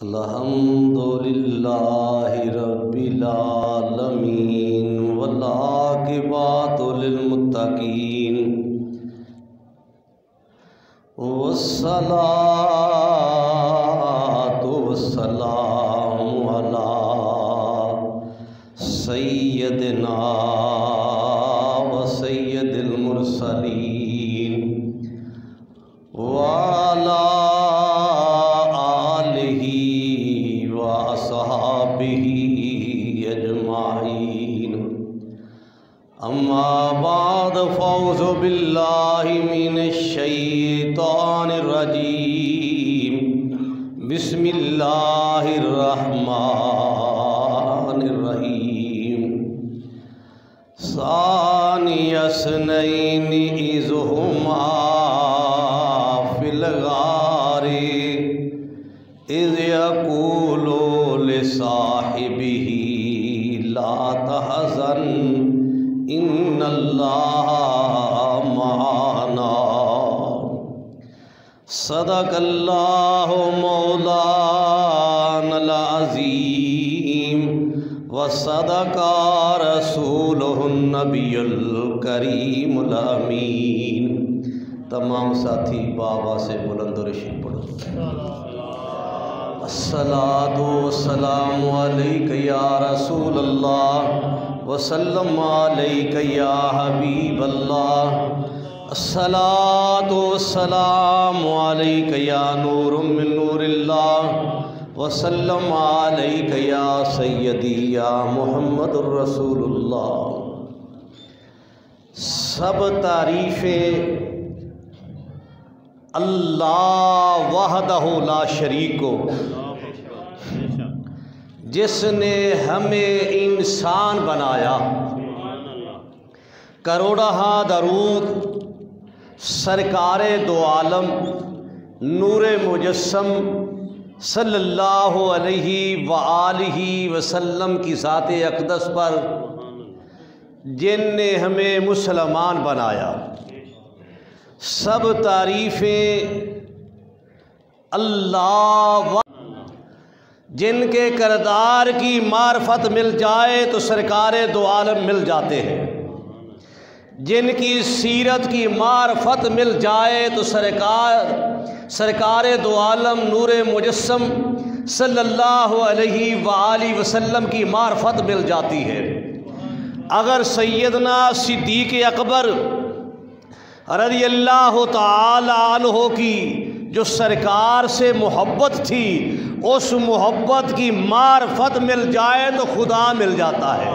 अल्हम्दुलिल्लाहि रब्बिल आलमीन वल आक़िबतु लिल मुत्तक़ीन वस्सलातु वस्सलामु अला सय्यदिना व सय्यदिल मुरसलीन व अला अजमाइन अम्मा बाद फ़ौज़ु बिल्लाहि मिनश शैतानिर रजीम बिस्मिल्लाहिर रहमानिर रहीम सानियस्नैनि इज़ हुमा फिल गारि इज़ यक़ूलु लिसाहिबिही ला तहज़न इन्नल्लाहा मअना सदक़ल्लाहु मौलानल अज़ीम व सदक़ा रसूलुहुन नबियुल करीमुल अमीन। तमाम साथी बाबा से बुलंद रशीद पढ़ो। अस्सलातु वस्सलामु अलैका या रसूलल्लाह वसल्लम अलैका या हबीबल्लाह। अस्सलातु वस्सलामु अलैका या नूरुम मिन नूरिल्लाह वसल्लम अलैका या सय्यदी या मुहम्मदुर रसूलुल्लाह। सब तारीफ़ें अल्लाह वहदहु ला शरीक को, जिसने हमें इंसान बनाया। करोड़हा दरूद सरकारे दो आलम नूरे मुजस्सम सल्लल्लाहु अलैहि व आलिहि वसल्लम की ज़ाते अक़दस पर, जिनने हमें मुसलमान बनाया। सब तारीफ़ें अल्लाह, जिनके करदार की मार्फत मिल जाए तो सरकारे दो आलम मिल जाते हैं, जिनकी सीरत की मार्फत मिल जाए तो सरकारे दो आलम नूरे मुजस्सम सल्लल्लाहु अलैहि व आलिहि वसल्लम की मार्फत मिल जाती है। अगर सैयदना सिद्दीक़ अकबर रज़ियल्लाहु ताला अन्हु की जो सरकार से मोहब्बत थी, उस मोहब्बत की मार्फत मिल जाए तो खुदा मिल जाता है।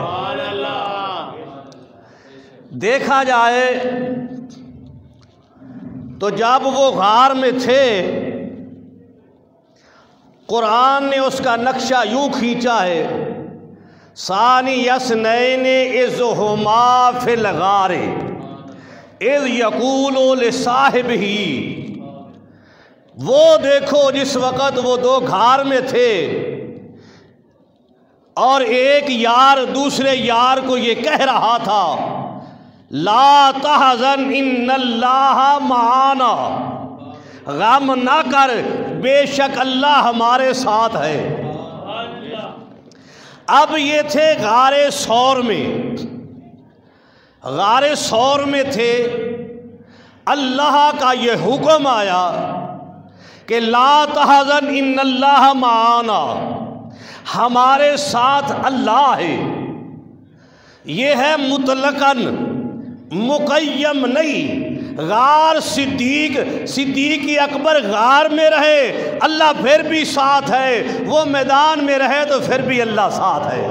देखा जाए तो जब वो गार में थे, कुरान ने उसका नक्शा यूँ खींचा है, सानी यसनैने इज़ हुमा फिल गारे इज़ यक़ूलु लिसाहिबिही। वो देखो जिस वक़्त वो दो घार में थे और एक यार दूसरे यार को ये कह रहा था, ला तहज़न इन्नल्लाहा मआना, गम ना कर, बेशक अल्लाह हमारे साथ है। अब ये थे गारे सौर में, गारे सौर में थे। अल्लाह का ये हुक्म आया कि ला तहज़न इन्नल्लाह मआना, हमारे साथ अल्लाह है। ये है मुतलकन, मुक़य्यम नहीं। गार सिद्दीक़ अकबर गार में रहे, अल्लाह फिर भी साथ है। वो मैदान में रहे तो फिर भी अल्लाह साथ है।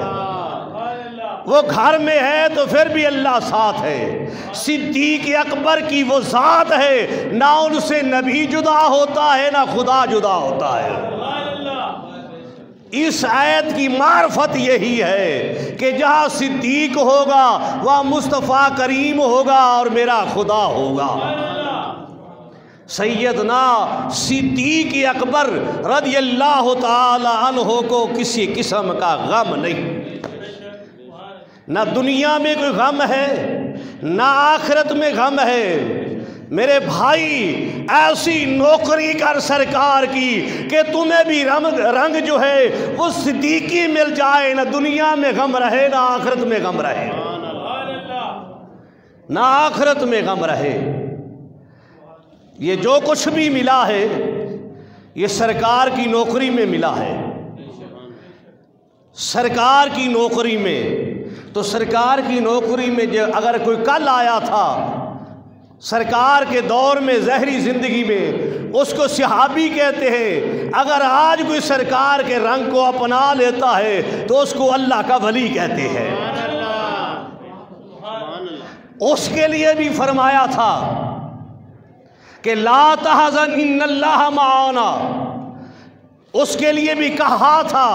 वो घर में है तो फिर भी अल्लाह साथ है। सिद्दीक़ अकबर की वो ज़ात है, ना उनसे नबी जुदा होता है ना खुदा जुदा होता है। इस आयत की मार्फत यही है कि जहाँ सिद्दीक़ होगा वहाँ मुस्तफ़ा करीम होगा और मेरा खुदा होगा। सैयदना सिद्दीक़ अकबर रज़ियल्लाहु ताला अन्हु को किसी किस्म का गम नहीं, ना दुनिया में कोई गम है ना आखिरत में गम है। मेरे भाई ऐसी नौकरी कर सरकार की कि तुम्हें भी रंग जो है वो सिद्दीकी मिल जाए, ना दुनिया में गम रहे ना आखिरत में गम रहे, ना आखिरत में गम रहे। ये जो कुछ भी मिला है ये सरकार की नौकरी में मिला है, सरकार की नौकरी में। तो सरकार की नौकरी में जो अगर कोई कल आया था सरकार के दौर में ज़हरी ज़िंदगी में, उसको सहाबी कहते हैं। अगर आज कोई सरकार के रंग को अपना लेता है तो उसको अल्लाह का वली कहते हैं। उसके लिए भी फरमाया था कि ला तहज़न इन्नल्लाह माना। उसके लिए भी कहा था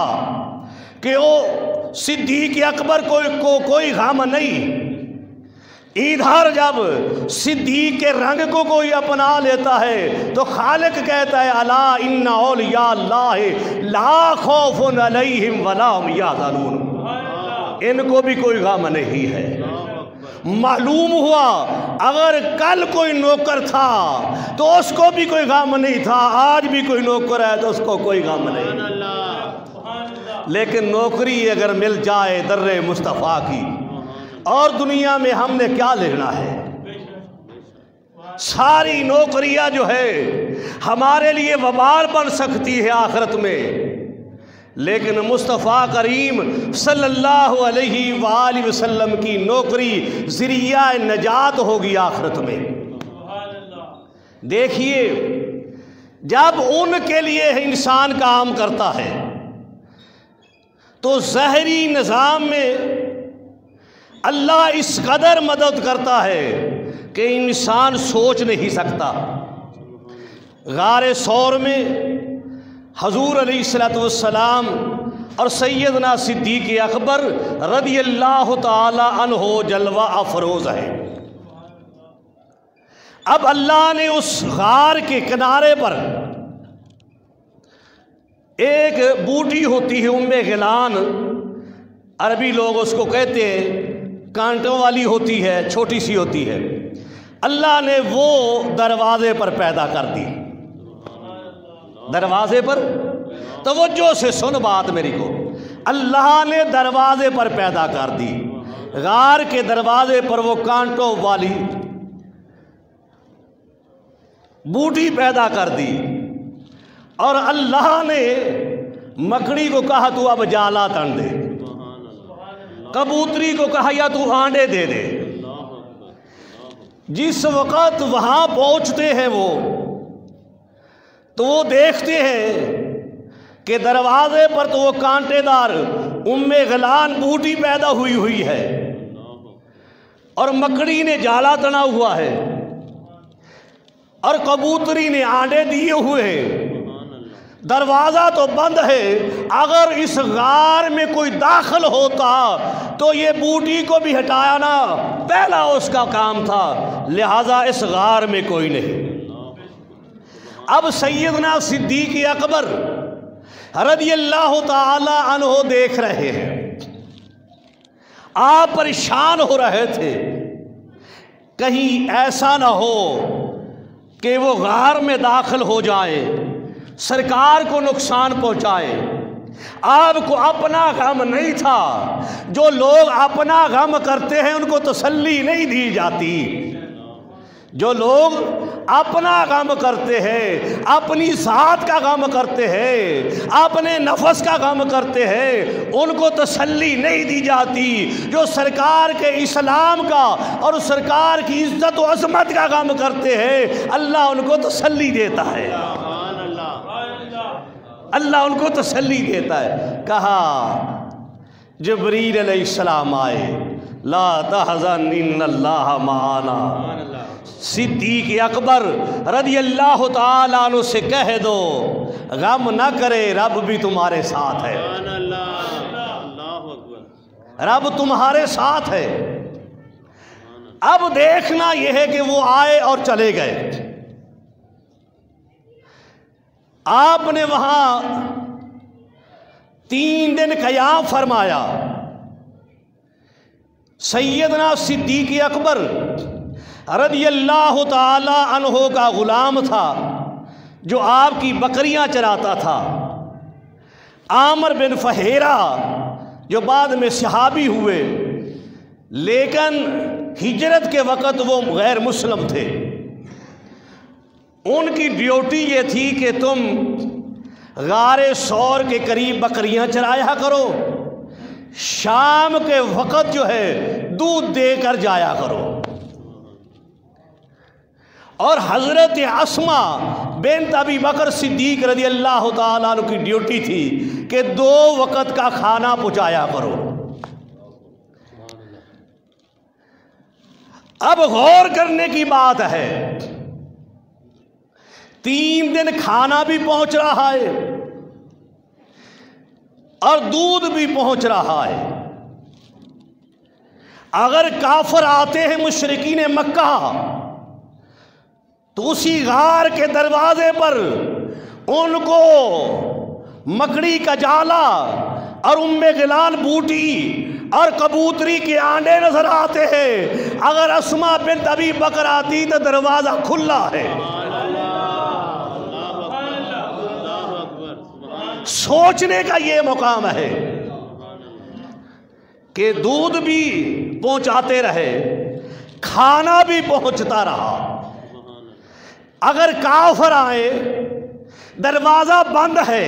कि वो सिद्दीक़ अकबर को कोई गम नहीं। इधर जब सिद्दीक़ के रंग को कोई अपना लेता है तो खालिक कहता है अला इन्ना औलिया अल्लाह ला खौफुन अलैहिम वला हुम यहज़नून। इनको भी कोई गम नहीं है। मालूम हुआ अगर कल कोई नौकर था तो उसको भी कोई गम नहीं था, आज भी कोई नौकर है तो उसको कोई गम नहीं। लेकिन नौकरी अगर मिल जाए दर्रे मुस्तफ़ा की, और दुनिया में हमने क्या लेना है। सारी नौकरियां जो है हमारे लिए वबाल बन सकती है आखिरत में, लेकिन मुस्तफ़ा करीम सल्लल्लाहु अलैहि वालैहि वसल्लम की नौकरी ज़रिया नजात होगी आखिरत में। देखिए जब उनके लिए इंसान काम करता है तो ज़हरी निज़ाम में अल्लाह इस कदर मदद करता है कि इंसान सोच नहीं सकता। गारे सौर में हजूर अलैहिस्सलातु वस्सलाम और सैयदना सिद्दीक़ अकबर रदियल्लाहु ताला अन्हो जलवा अफरोज़ है। अब अल्लाह ने उस गार के किनारे पर एक बूटी होती है उम्मे गिलान, अरबी लोग उसको कहते हैं, कांटों वाली होती है, छोटी सी होती है। अल्लाह ने वो दरवाजे पर पैदा कर दी। दरवाजे पर तवज्जो से सुन बात मेरी को, अल्लाह ने दरवाजे पर पैदा कर दी। गार के दरवाजे पर वो कांटों वाली बूटी पैदा कर दी और अल्लाह ने मकड़ी को कहा तू अब जाला तन दे, कबूतरी को कहा या तू आंडे दे दे। जिस वक़्त वहाँ पहुँचते हैं वो तो वो देखते हैं कि दरवाजे पर तो वो कांटेदार उम्मे गलान बूटी पैदा हुई है और मकड़ी ने जाला तना हुआ है और कबूतरी ने आंडे दिए हुए हैं। दरवाज़ा तो बंद है। अगर इस गार में कोई दाखिल होता तो ये बूटी को भी हटाया ना पहला उसका काम था, लिहाजा इस गार में कोई नहीं। अब सैयदना सिद्दीक़ अकबर रदियल्लाहु ताला अन्हो देख रहे हैं, आप परेशान हो रहे थे कहीं ऐसा ना हो कि वो गार में दाखिल हो जाए, सरकार को नुकसान पहुंचाए। आपको अपना गम नहीं था। जो लोग अपना गम करते हैं उनको तसल्ली नहीं दी जाती। जो लोग अपना गम करते हैं, अपनी ज़ात का गम करते हैं, अपने नफस का गम करते हैं, उनको तसल्ली नहीं दी जाती। जो सरकार के इस्लाम का और सरकार की इज्जत व अज़मत का गम करते हैं, अल्लाह उनको तसल्ली देता है। अल्लाह उनको तसल्ली देता है। कहा जिब्रील अलैहिस्सलाम आए, ला तहज़न इन्नल्लाह माना। सिद्दीक़ अकबर रदियल्लाहु ताला अन्हु से कह दो गम न करे, रब भी तुम्हारे साथ है। रब तुम्हारे साथ है। अब देखना यह है कि वो आए और चले गए। आपने वहां 3 दिन क़याम फरमाया। सैयदना सिद्दीक़ अकबर रज़ियल्लाहु ताला अन्हु का ग़ुलाम था जो आपकी बकरियां चराता था। आमिर बिन फहेरा जो बाद में सहाबी हुए, लेकिन हिजरत के वक़्त वो गैर मुस्लिम थे। उनकी ड्यूटी ये थी कि तुम गारे सौर के करीब बकरियां चराया करो, शाम के वक़्त जो है दूध देकर जाया करो। और हज़रत अस्मा बिन्त अबी बकर सिद्दीक़ रज़ियल्लाहु ताला अन्हु की ड्यूटी थी कि 2 वक़्त का खाना पहुँचाया करो। अब गौर करने की बात है, 3 दिन खाना भी पहुंच रहा है और दूध भी पहुंच रहा है। अगर काफिर आते हैं मुशरिकीन मक्का तो उसी गार के दरवाजे पर उनको मकड़ी का जाला और उम्मे गिलाल बूटी और कबूतरी के आंडे नजर आते हैं। अगर अस्मा बिन्त अबी बकर आती तो दरवाजा खुला है। सोचने का ये मुकाम है कि दूध भी पहुंचाते रहे, खाना भी पहुंचता रहा। अगर काफिर आए दरवाजा बंद है,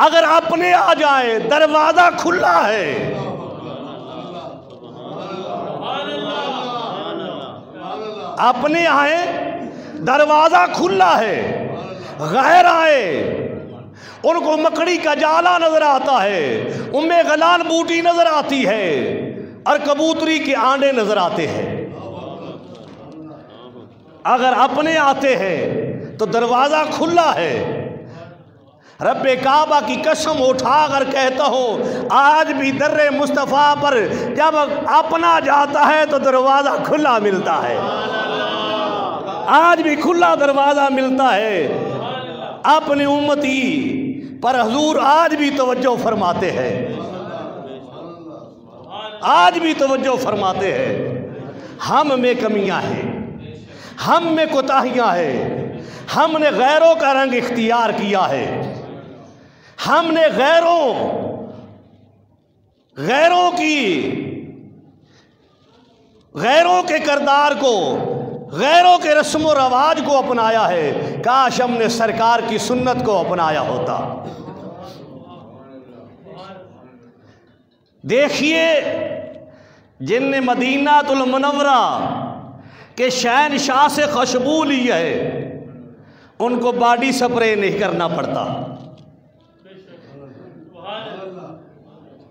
अगर अपने आ जाए दरवाजा खुला है। अपने आए दरवाजा खुला है, गैर आए उनको मकड़ी का जाला नजर आता है, उम्मे गलान बूटी नजर आती है और कबूतरी के आंडे नजर आते हैं। अगर अपने आते हैं तो दरवाजा खुला है। रब्बे काबा की कसम उठाकर कहता हूँ, आज भी दर्रे मुस्तफ़ा पर जब अपना जाता है तो दरवाज़ा खुला मिलता है। आज भी खुला दरवाज़ा मिलता है। अपनी उम्मती पर हुजूर आज भी तवज्जो फरमाते हैं, आज भी तवज्जो फरमाते हैं। हम में कमियां हैं, हम में कोताहियां हैं। हमने गैरों का रंग इख्तियार किया है। हमने गैरों के किरदार को, गैरों के रस्म व रवाज को अपनाया है। काश हमने सरकार की सुन्नत को अपनाया होता। देखिए, जिनने मदीनातुल मुनव्वरा के शहनशाह से खुशबू ली है, उनको बॉडी स्प्रे नहीं करना पड़ता।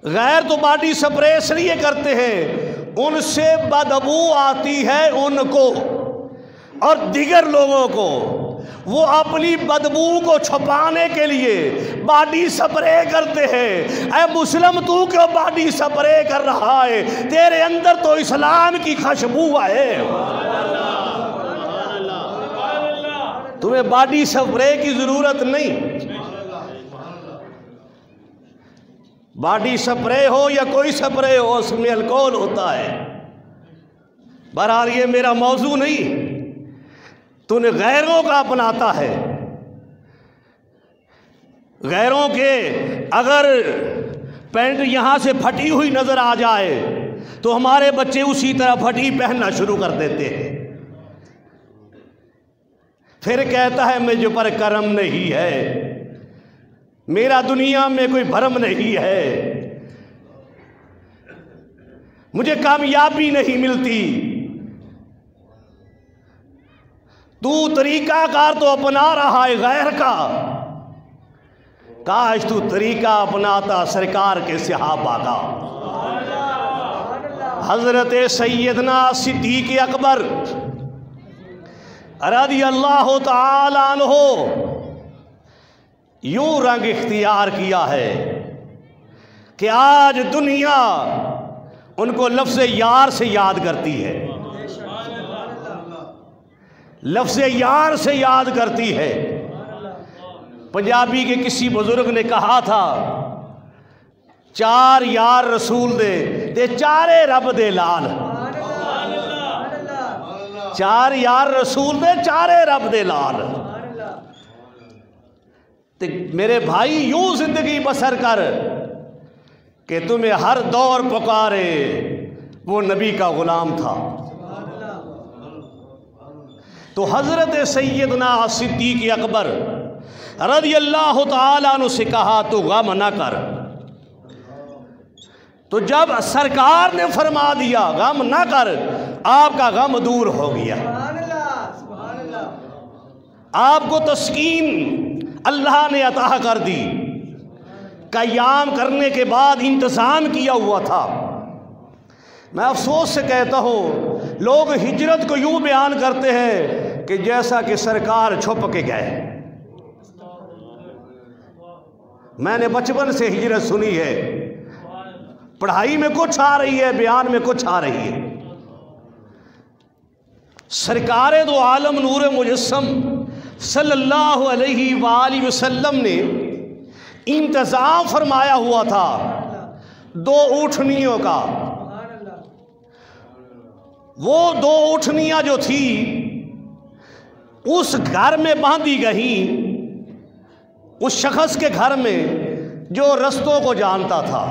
गैर तो बॉडी स्प्रे इसलिए करते हैं, उनसे बदबू आती है उनको और दीगर लोगों को। वो अपनी बदबू को छुपाने के लिए बॉडी स्प्रे करते हैं। ऐ मुस्लिम, तू क्यों बॉडी स्प्रे कर रहा है? तेरे अंदर तो इस्लाम की खुशबू है। तुम्हें बॉडी स्प्रे की जरूरत नहीं। बॉडी स्प्रे हो या कोई स्प्रे हो, उसमें अल्कोहल होता है। बहरहाल ये मेरा मौजू नहीं। तूने गैरों का अपनाता है। गैरों के अगर पैंट यहां से फटी हुई नजर आ जाए तो हमारे बच्चे उसी तरह फटी पहनना शुरू कर देते हैं। फिर कहता है मुझ पर करम नहीं है, मेरा दुनिया में कोई भरम नहीं है, मुझे कामयाबी नहीं मिलती। तू तरीकाकार तो अपना रहा है गैर का। काश तू तरीका अपनाता सरकार के सहाबा का। हजरत सैयदना सिद्दीक़ अकबर रज़ियल्लाहु ताला अन्हु यूं रंग इख्तियार किया है कि आज दुनिया उनको लफ्ज़ यार से याद करती है, लफ्ज़ यार से याद करती है। पंजाबी के किसी बुजुर्ग ने कहा था, 4 यार रसूल दे ते चारे रब दे लाल। चार यार रसूल दे चारे रब दे लाल। ते मेरे भाई यूं जिंदगी बसर कर कि तुम्हें हर दौर पुकारे वो नबी का गुलाम था। तो हजरत सैयदना सिद्दीक़ अकबर रज़ियल्लाहु ताला अन्हु से कहा तो गम न कर। तो जब सरकार ने फरमा दिया गम न कर, आपका गम दूर हो गया। आपको तस्कीन अल्लाह ने अता कर दी। क़याम करने के बाद इंतज़ाम किया हुआ था। मैं अफसोस से कहता हूँ लोग हिजरत को यूँ बयान करते हैं कि जैसा कि सरकार छुप के गए। मैंने बचपन से हिजरत सुनी है, पढ़ाई में कुछ आ रही है, बयान में कुछ आ रही है। सरकार दो आलम नूर मुजस्सम सल्लल्लाहु अलैहि वसल्लम ने इंतज़ाम फरमाया हुआ था 2 ऊँटनियों का। वो 2 ऊँटनियाँ जो थी उस घर में बांधी गई, उस शख्स के घर में जो रस्तों को जानता था।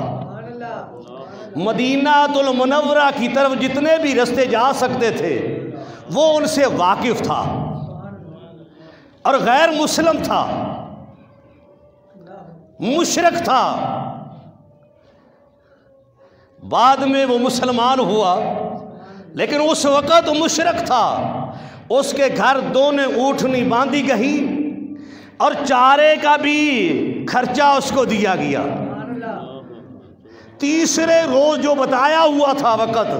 मदीनातुल मुनव्वरा की तरफ जितने भी रास्ते जा सकते थे वो उनसे वाकिफ था और गैर मुस्लिम था, मुशरिक था। बाद में वो मुसलमान हुआ, लेकिन उस वक़्त मुशरिक था। उसके घर 2 ऊँटनी बांधी गई और चारे का भी खर्चा उसको दिया गया। तीसरे रोज जो बताया हुआ था वक़्त,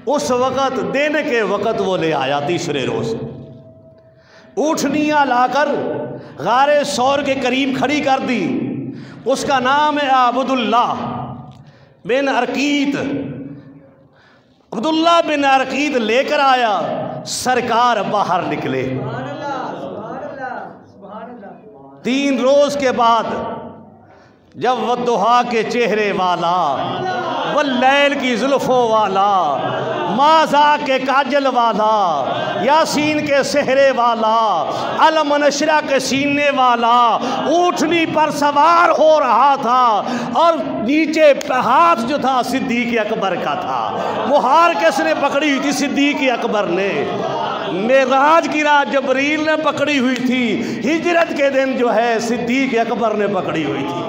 उस वक़्त देने के वक़्त वो ले आया। तीसरे रोज ऊँटनियाँ लाकर गारे सौर के करीब खड़ी कर दी। उसका नाम है अब्दुल्ला बिन अरकीत। अब्दुल्ला बिन अरकीत लेकर आया। सरकार बाहर निकले। 3 रोज के बाद जब वद्दुहा के चेहरे वाला, वल्लैल की जुल्फ़ों वाला, माज़ा के काजल वाला, यासीन के सेहरे वाला, अलम नशरा के सीने वाला ऊँटनी पर सवार हो रहा था और नीचे हाथ जो था सिद्दीक़ अकबर का था। मुहार किसने पकड़ी हुई थी? सिद्दीक़ अकबर ने। मेराज की रात जबरील ने पकड़ी हुई थी। हिजरत के दिन जो है सिद्दीक़ अकबर ने पकड़ी हुई थी।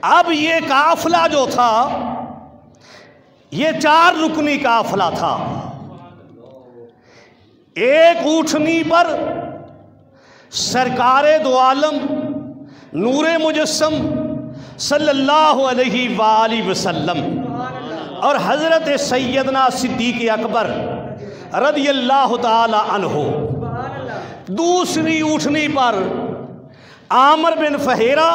अब ये काफिला जो था ये 4 रुकनी काफिला था। एक ऊँटनी पर सरकारे दो आलम नूरे मुजस्सम सल्लल्लाहु अलैहि वसल्लम और हज़रत सैयदना सिद्दीक़ अकबर रज़ियल्लाहु ताला अन्हु। दूसरी ऊँटनी पर आमिर बिन फहेरा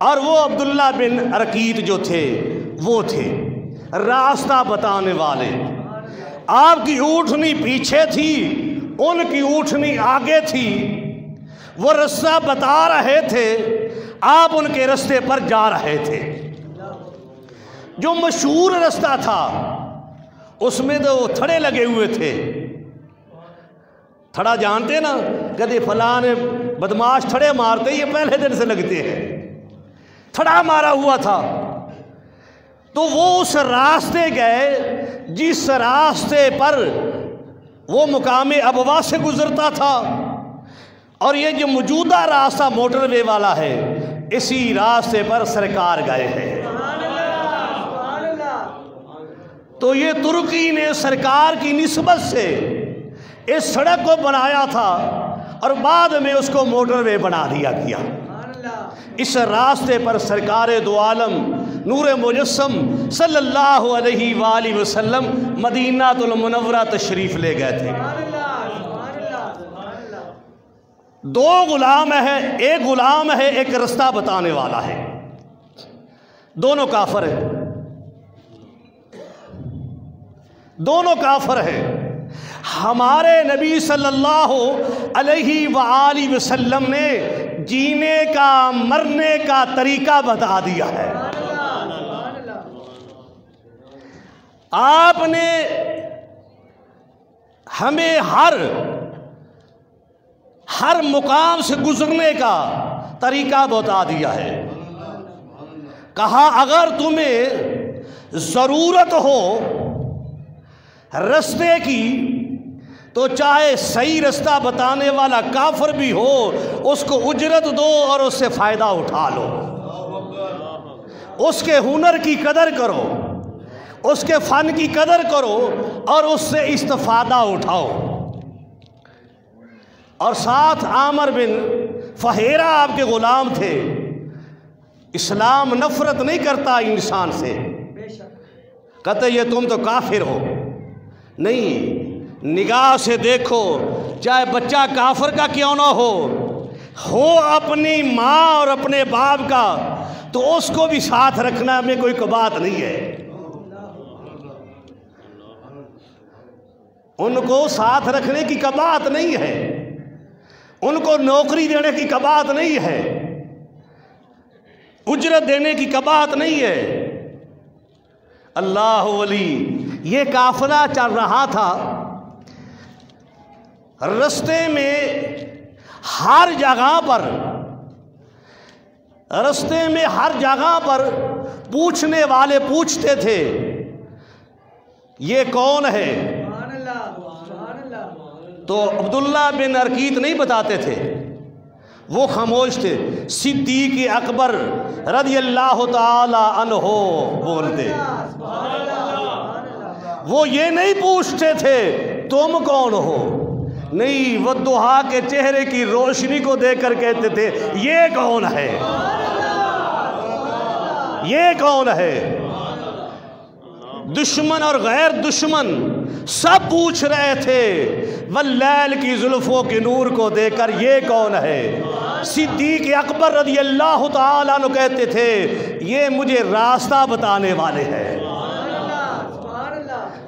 और वो अब्दुल्ला बिन अरकीत जो थे वो थे रास्ता बताने वाले। आपकी ऊँटनी पीछे थी, उनकी ऊँटनी आगे थी। वो रास्ता बता रहे थे, आप उनके रास्ते पर जा रहे थे। जो मशहूर रास्ता था उसमें तो थड़े लगे हुए थे। थड़ा जानते ना, कभी फलां ने बदमाश थड़े मारते, ये पहले दिन से लगते हैं। थड़ा मारा हुआ था। तो वो उस रास्ते गए जिस रास्ते पर वो मुकामे अबवा से गुजरता था, और ये जो मौजूदा रास्ता मोटरवे वाला है इसी रास्ते पर सरकार गए हैं। तो ये तुर्की ने सरकार की निस्बत से इस सड़क को बनाया था और बाद में उसको मोटरवे बना दिया गया। इस रास्ते पर सरकारे दो आलम नूर मुजस्सम सल्लल्लाहु अलैहि वसल्लम मदीनातुल मुनव्वरा तशरीफ़ ले गए थे। 2 गुलाम है, एक गुलाम है, एक रास्ता बताने वाला है। दोनों काफिर है, दोनों काफिर है। हमारे नबी सल्लल्लाहु अलैहि वसल्लम ने जीने का मरने का तरीका बता दिया है। आपने हमें हर मुकाम से गुजरने का तरीका बता दिया है। कहा अगर तुम्हें ज़रूरत हो रास्ते की तो चाहे सही रास्ता बताने वाला काफिर भी हो उसको उजरत दो और उससे फ़ायदा उठा लो। उसके हुनर की कदर करो, उसके फ़न की कदर करो और उससे इस्तिफ़ादा उठाओ। और साथ आमिर बिन फहेरा आपके ग़ुलाम थे। इस्लाम नफ़रत नहीं करता इंसान से, कहते ये तुम तो काफिर हो। नहीं, निगाह से देखो, चाहे बच्चा काफिर का क्यों ना हो अपनी माँ और अपने बाप का, तो उसको भी साथ रखना में कोई बात नहीं है। उनको साथ रखने की बात नहीं है, उनको नौकरी देने की बात नहीं है, उजरत देने की बात नहीं है। अल्लाह वली, ये काफिला चल रहा था, रास्ते में हर जगह पर पूछने वाले पूछते थे ये कौन है, तो अब्दुल्ला बिन अरकीत नहीं बताते थे, वो खामोश थे। सिद्दीक़ अकबर रज़ियल्लाहु ताला अन्हो बोलते। वो ये नहीं पूछते थे तुम कौन हो, नहीं, वो दुहा के चेहरे की रोशनी को देखकर कहते थे ये कौन है, ये कौन है। दुश्मन और गैर दुश्मन सब पूछ रहे थे वल्लैल की जुल्फों के नूर को देखकर ये कौन है। सिद्दीक़ अकबर रज़ियल्लाहु ताला अन्हु कहते थे ये मुझे रास्ता बताने वाले हैं,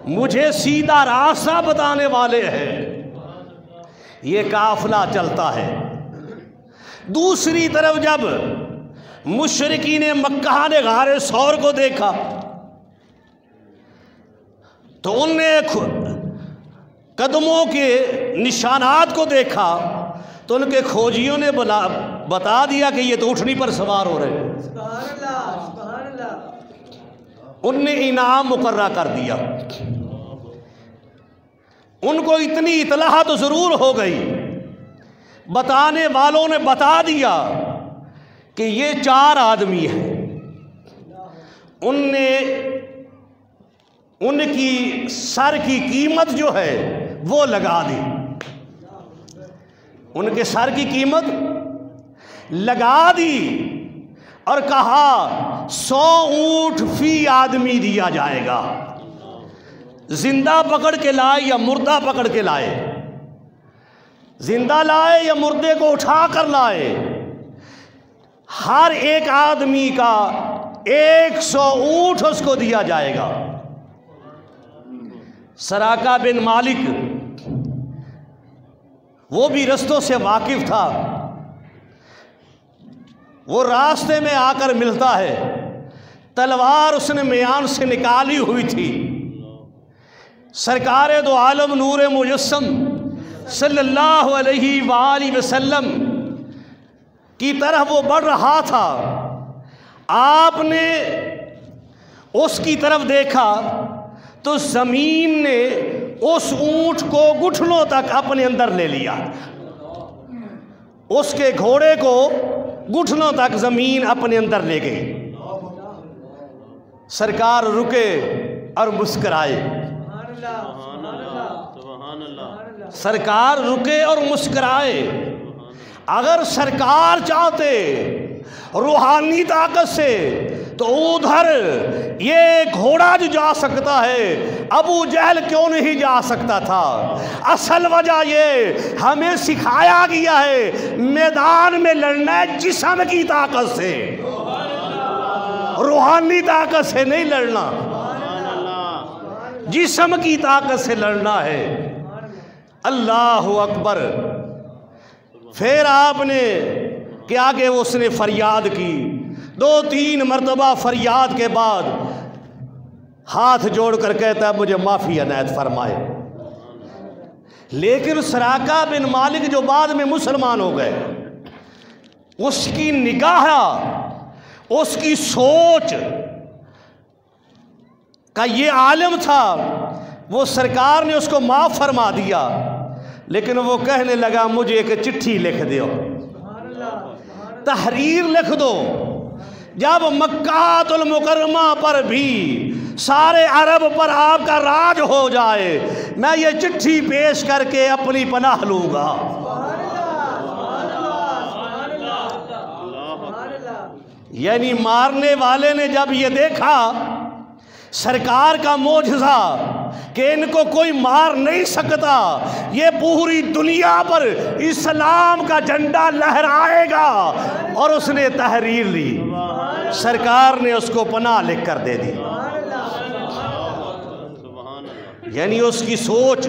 मुझे सीधा रास्ता बताने वाले हैं। ये काफिला चलता है। दूसरी तरफ जब मुशरिकीन मक्का ने गारे सौर को देखा तो उनने कदमों के निशानात को देखा तो उनके खोजियों ने बता दिया कि ये तो ऊँटनी पर सवार हो रहे हैं। उनने इनाम मुकर्रा कर दिया। उनको इतनी इतलाह तो ज़रूर हो गई, बताने वालों ने बता दिया कि ये 4 आदमी हैं। उनकी सर की कीमत जो है वो लगा दी, उनके सर की कीमत लगा दी और कहा 100 ऊँट फी आदमी दिया जाएगा। जिंदा पकड़ के लाए या मुर्दा पकड़ के लाए, जिंदा लाए या मुर्दे को उठा कर लाए, हर एक आदमी का 100 ऊँट उसको दिया जाएगा। सराका बिन मालिक वो भी रस्तों से वाकिफ था, वो रास्ते में आकर मिलता है, तलवार उसने मियान से निकाली हुई थी। सरकारे दो आलम नूर मुजस्सम सल्लल्लाहु अलैहि वसल्लम की तरफ वो बढ़ रहा था। आपने उसकी तरफ देखा तो ज़मीन ने उस ऊँट को घुटनों तक अपने अंदर ले लिया, उसके घोड़े को घुटनों तक ज़मीन अपने अंदर ले गई। सरकार रुके और मुस्कराए, सरकार रुके और मुस्कराए। अगर सरकार चाहते रूहानी ताकत से तो उधर ये घोड़ा जो जा सकता है, अबू जहल क्यों नहीं जा सकता था? असल वजह ये हमें सिखाया गया है मैदान में लड़ना है जिस्म की ताकत से, रूहानी ताकत से नहीं लड़ना, जिस्म की ताकत से लड़ना है। अल्लाह अकबर। फिर आपने कि आगे उसने फरियाद की। 2-3 मरतबा फरियाद के बाद हाथ जोड़ कर कहता है मुझे माफ़ी अनायत फरमाए। लेकिन सराका बिन मालिक जो बाद में मुसलमान हो गए, उसकी निगाह, उसकी सोच का ये आलम था, वो सरकार ने उसको माफ़ फरमा दिया। लेकिन वो कहने लगा मुझे एक चिट्ठी लिख दो, तहरीर लिख दो। जब मक्कातुल मुकर्रमा पर भी सारे अरब पर आपका राज हो जाए, मैं ये चिट्ठी पेश करके अपनी पनाह लूँगा। यानी मारने वाले ने जब ये देखा सरकार का मोजज़ा कि इनको कोई मार नहीं सकता, ये पूरी दुनिया पर इस्लाम का झंडा लहराएगा, और उसने तहरीर ली। सरकार ने उसको पनाह लिख कर दे दी। यानी उसकी सोच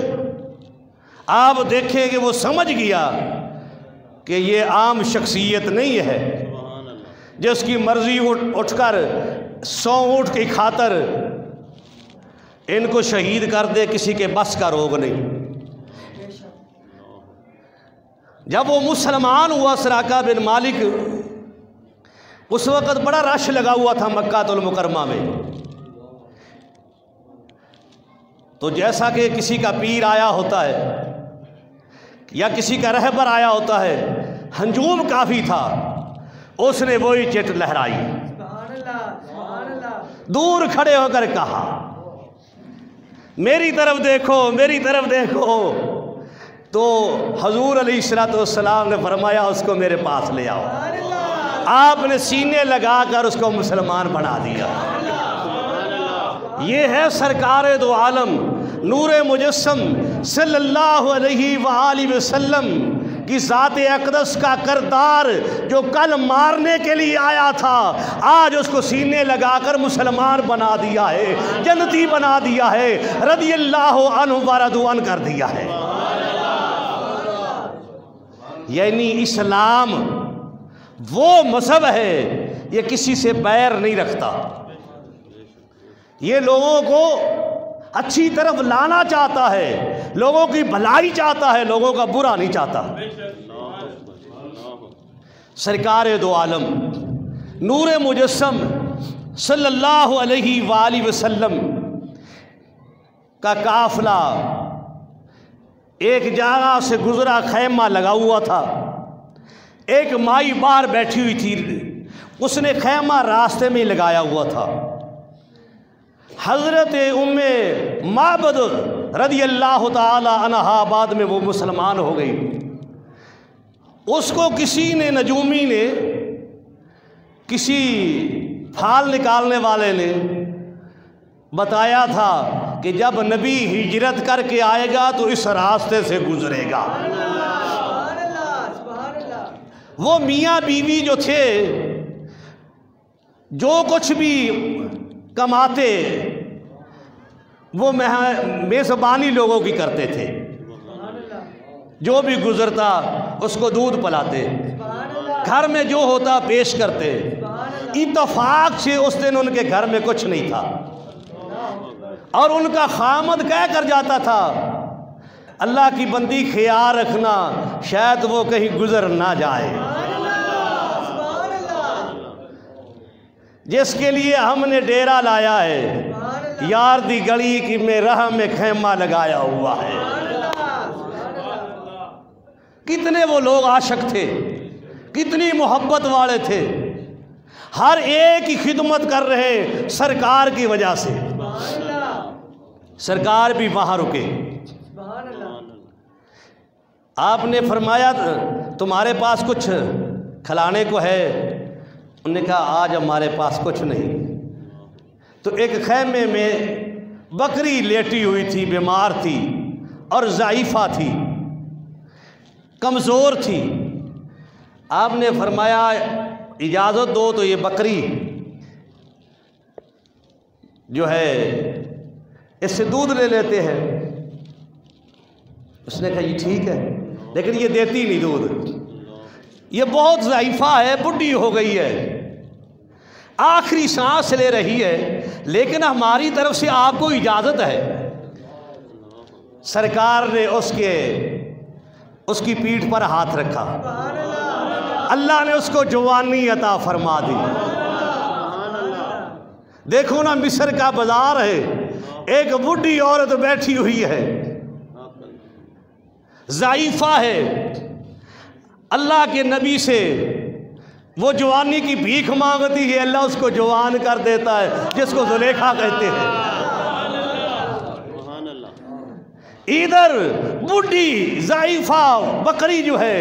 आप देखें कि वो समझ गया कि ये आम शख्सियत नहीं है जिसकी मर्जी उठकर 100 ऊँट की खातर इनको शहीद कर दे, किसी के बस का रोग नहीं। जब वो मुसलमान हुआ सराका बिन मालिक, उस वक़्त बड़ा रश लगा हुआ था मक्कातुल मुकर्रमा में। तो जैसा कि किसी का पीर आया होता है या किसी का रहबर आया होता है, हंजूम काफ़ी था, उसने वही चिट लहराई, दूर खड़े होकर कहा मेरी तरफ देखो, मेरी तरफ देखो। तो हजूर अलैहिस्सलाम ने फरमाया उसको मेरे पास ले आओ। आपने सीने लगाकर उसको मुसलमान बना दिया। ये है सरकार दो आलम नूर मुजस्सम सल्लल्लाहु अलैहि वसल्लम की ज़ात अक़दस का करदार, जो कल मारने के लिए आया था, आज उसको सीने लगाकर मुसलमान बना दिया है, जन्नती बना दिया है, रदियल्लाहु अन्हु व रदू अन कर दिया है। यानी इस्लाम वो मज़हब है, ये किसी से बैर नहीं रखता, ये लोगों को अच्छी तरफ लाना चाहता है, लोगों की भलाई चाहता है, लोगों का बुरा नहीं चाहता। सरकार दो आलम नूर मुजस्सम सल्लल्लाहु अलैहि वसल्लम का काफिला एक जगह से गुजरा, खैमा लगा हुआ था। एक माई बाहर बैठी हुई थी, उसने खैमा रास्ते में लगाया हुआ था। हज़रत उम्मे माबद रदियल्लाहु ताला अन्हा बाद में वो मुसलमान हो गई। उसको किसी ने, नजूमी ने, किसी फाल निकालने वाले ने बताया था कि जब नबी हिजरत करके आएगा तो इस रास्ते से गुजरेगा। वो मियाँ बीवी जो थे, जो कुछ भी कमाते वो मेज़बानी लोगों की करते थे, जो भी गुजरता उसको दूध पिलाते, घर में जो होता पेश करते। इत्तफाक से उस दिन उनके घर में कुछ नहीं था, और उनका खामद कह कर जाता था अल्लाह की बंदी ख्याल रखना, शायद वो कहीं गुजर ना जाए। जिसके लिए हमने डेरा लाया है, यार दी गली की में राह में खैमा लगाया हुआ है। कितने वो लोग आशिक थे, कितनी मोहब्बत वाले थे, हर एक की खिदमत कर रहे सरकार की वजह से। सरकार भी वहाँ रुके। आपने फरमाया तुम्हारे पास कुछ खिलाने को है? उन्होंने कहा आज हमारे पास कुछ नहीं। तो एक खैमे में बकरी लेटी हुई थी, बीमार थी और ज़ाइफ़ा थी, कमज़ोर थी। आपने फरमाया इजाज़त दो तो ये बकरी जो है इससे दूध ले लेते हैं। उसने कहा ये ठीक है, लेकिन ये देती नहीं दूध। ये बहुत ज़ईफ़ा है, बुढ़ी हो गई है, आखिरी सांस ले रही है, लेकिन हमारी तरफ से आपको इजाज़त है। सरकार ने उसकी पीठ पर हाथ रखा, अल्लाह ने उसको जवानी अता फरमा दी। देखो ना, मिस्र का बाजार है, एक बुढ़ी औरत बैठी हुई है, ज़ईफ़ा है, अल्लाह के नबी से वो जवानी की भीख मांगती है, अल्लाह उसको जवान कर देता है, जिसको जुलेखा कहते हैं। इधर बुढ़ी ज़ईफ़ा बकरी जो है,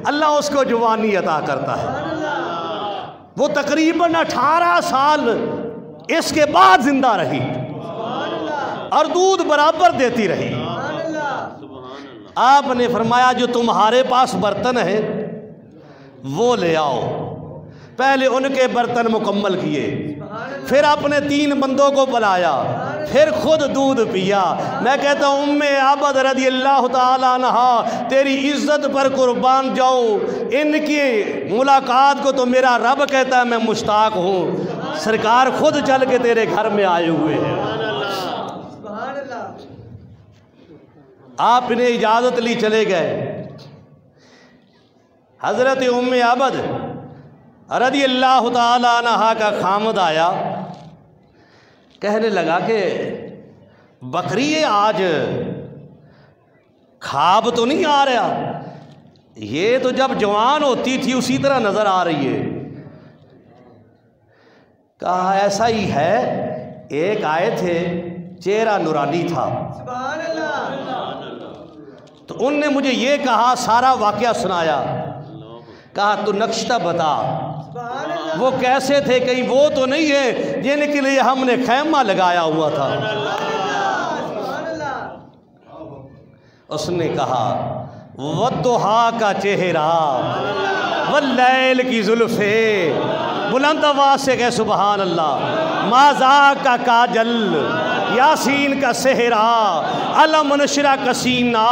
अल्लाह उसको जवानी अता करता है। वो तकरीबन 18 साल इसके बाद जिंदा रही और दूध बराबर देती रही। आपने फरमाया जो तुम्हारे पास बर्तन है वो ले आओ। पहले उनके बर्तन मुकम्मल किए, फिर अपने 3 बंदों को बुलाया, फिर खुद दूध पिया। मैं कहता हूँ उम्मे आबद रज़ी अल्लाह ताला अन्हा, तेरी इज़्ज़त पर कुर्बान जाओ, इनकी मुलाकात को तो मेरा रब कहता है मैं मुश्ताक हूँ। सरकार खुद चल के तेरे घर में आए हुए हैं। आपने इजाज़त ली, चले गए। हज़रत उम्मे आबद रज़ी अल्लाह ताला अन्हा का खामद आया, कहने लगा कि बकरी आज खाब तो नहीं आ रहा, ये तो जब जवान होती थी उसी तरह नज़र आ रही है। कहा ऐसा ही है, एक आए थे, चेहरा नूरानी था, तो उनने मुझे ये कहा, सारा वाक़या सुनाया। कहा तू नक्शा बता, वो कैसे थे, कहीं वो तो नहीं है जिनके लिए हमने खैमा लगाया हुआ था। उसने कहा वद्दुहा का चेहरा, वल्लैल की जुल्फे, बुलंद आवाज़ से कह सुबहान अल्लाह। माज़ा का काजल, यासीन का सेहरा, अलम नशरा का सीना,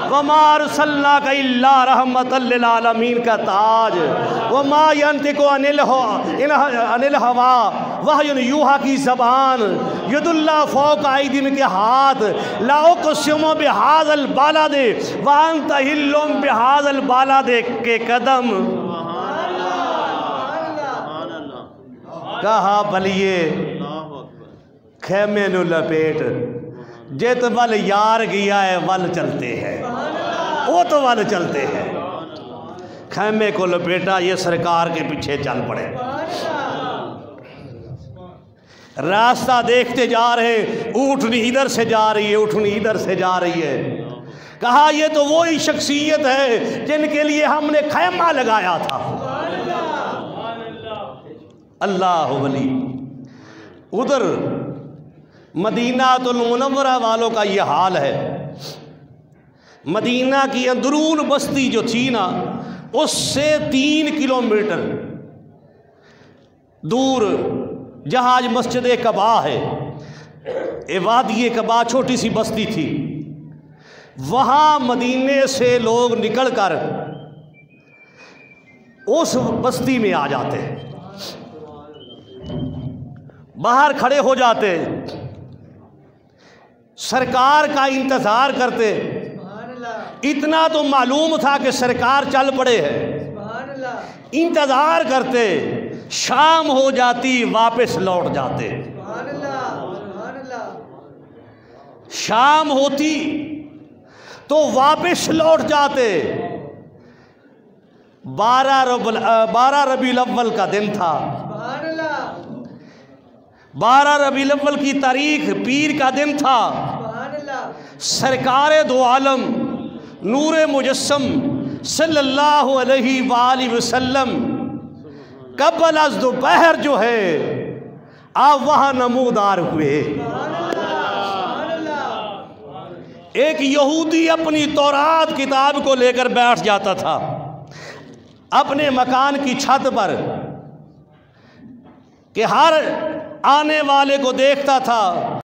वमा अरसलना का इल्ला रहमतल लिल आलमीन का ताज, वमा यंतिकु अनिल हवा वहयुन यूहा की ज़बान, यदुल्ला फ़ौक़ ऐदीहिम के हाथ, ला उक़सिमु बिहाज़ल बालद व अंत हिल्लुम बिहाज़ल बालद के कदम। कहा बलिए खैमे नु लपेट, जित वल यार गया है वल चलते हैं, वो तो वल चलते हैं। खैमे को लपेटा, ये सरकार के पीछे चल पड़े। रास्ता देखते जा रहे, ऊँटनी इधर से जा रही है, ऊँटनी इधर से जा रही है। कहा ये तो वही शख्सियत है जिनके लिए हमने खैमा लगाया था। अल्लाह वली। उधर मदीनातुल मुनव्वरा वालों का ये हाल है। मदीना की अंदरून बस्ती जो थी ना, उससे 3 किलोमीटर दूर जहाँ आज मस्जिद कबा है, वादी कबा छोटी सी बस्ती थी, वहाँ मदीने से लोग निकलकर उस बस्ती में आ जाते, बाहर खड़े हो जाते, सरकार का इंतज़ार करते। इतना तो मालूम था कि सरकार चल पड़े हैं, इंतज़ार करते, शाम हो जाती वापस लौट जाते। शाम होती तो वापस लौट जाते। 12 रबीउल अव्वल का दिन था। 12 रबीउल अव्वल की तारीख पीर का दिन था। सरकार दो आलम नूरे मुजस्सम सल्लल्लाहु अलैहि वसल्लम कबल अज़ दोपहर जो है आप वहाँ नमूदार हुए। एक यहूदी अपनी तौरात किताब को लेकर बैठ जाता था अपने मकान की छत पर, कि हर आने वाले को देखता था